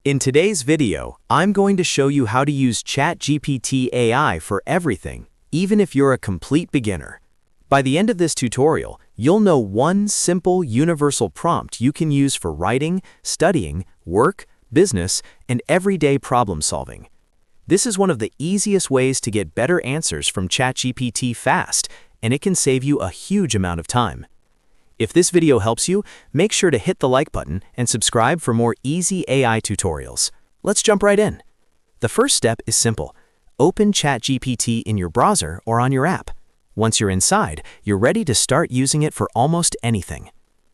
In today's video, I'm going to show you how to use ChatGPT AI for everything, even if you're a complete beginner. By the end of this tutorial, you'll know one simple universal prompt you can use for writing, studying, work, business, and everyday problem solving. This is one of the easiest ways to get better answers from ChatGPT fast, and it can save you a huge amount of time. If this video helps you, make sure to hit the like button and subscribe for more easy AI tutorials. Let's jump right in. The first step is simple. Open ChatGPT in your browser or on your app. Once you're inside, you're ready to start using it for almost anything.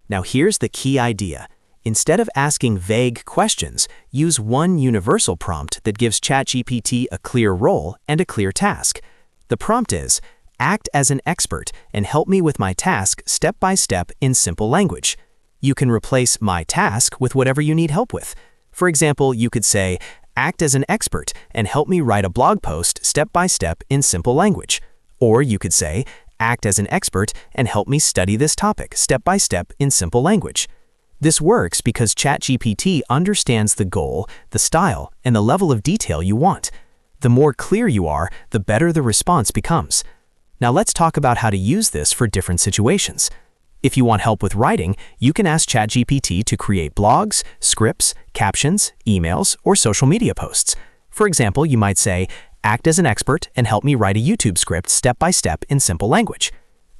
Now here's the key idea. Instead of asking vague questions, use one universal prompt that gives ChatGPT a clear role and a clear task. The prompt is, act as an expert and help me with my task step by step in simple language. You can replace my task with whatever you need help with. For example, you could say, act as an expert and help me write a blog post step by step in simple language. Or you could say, act as an expert and help me study this topic step by step in simple language. This works because ChatGPT understands the goal, the style, and the level of detail you want. The more clear you are, the better the response becomes. Now let's talk about how to use this for different situations. If you want help with writing, you can ask ChatGPT to create blogs, scripts, captions, emails, or social media posts. For example, you might say, act as an expert and help me write a YouTube script step by step in simple language.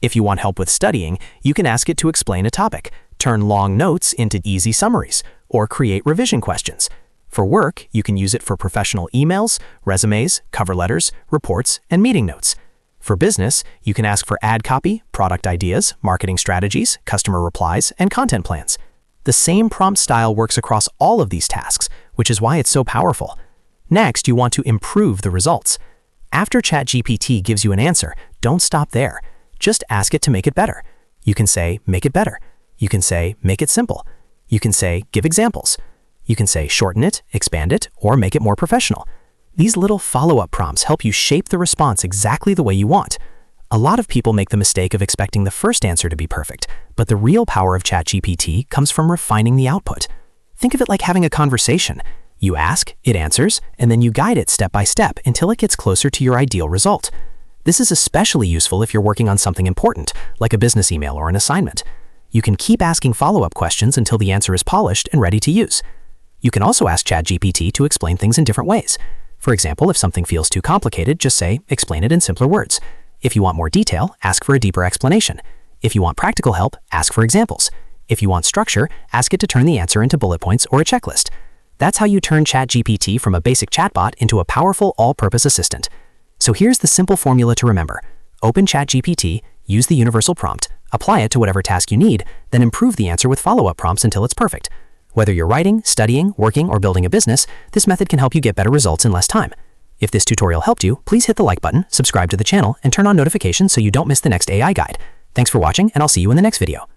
If you want help with studying, you can ask it to explain a topic, turn long notes into easy summaries, or create revision questions. For work, you can use it for professional emails, resumes, cover letters, reports, and meeting notes. For business, you can ask for ad copy, product ideas, marketing strategies, customer replies, and content plans. The same prompt style works across all of these tasks, which is why it's so powerful. Next, you want to improve the results. After ChatGPT gives you an answer, don't stop there. Just ask it to make it better. You can say, make it better. You can say, make it simple. You can say, give examples. You can say, shorten it, expand it, or make it more professional. These little follow-up prompts help you shape the response exactly the way you want. A lot of people make the mistake of expecting the first answer to be perfect, but the real power of ChatGPT comes from refining the output. Think of it like having a conversation. You ask, it answers, and then you guide it step by step until it gets closer to your ideal result. This is especially useful if you're working on something important, like a business email or an assignment. You can keep asking follow-up questions until the answer is polished and ready to use. You can also ask ChatGPT to explain things in different ways. For example, if something feels too complicated, just say, explain it in simpler words. If you want more detail, ask for a deeper explanation. If you want practical help, ask for examples. If you want structure, ask it to turn the answer into bullet points or a checklist. That's how you turn ChatGPT from a basic chatbot into a powerful all-purpose assistant. So here's the simple formula to remember. Open ChatGPT, use the universal prompt, apply it to whatever task you need, then improve the answer with follow-up prompts until it's perfect. Whether you're writing, studying, working, or building a business, this method can help you get better results in less time. If this tutorial helped you, please hit the like button, subscribe to the channel, and turn on notifications so you don't miss the next AI guide. Thanks for watching, and I'll see you in the next video.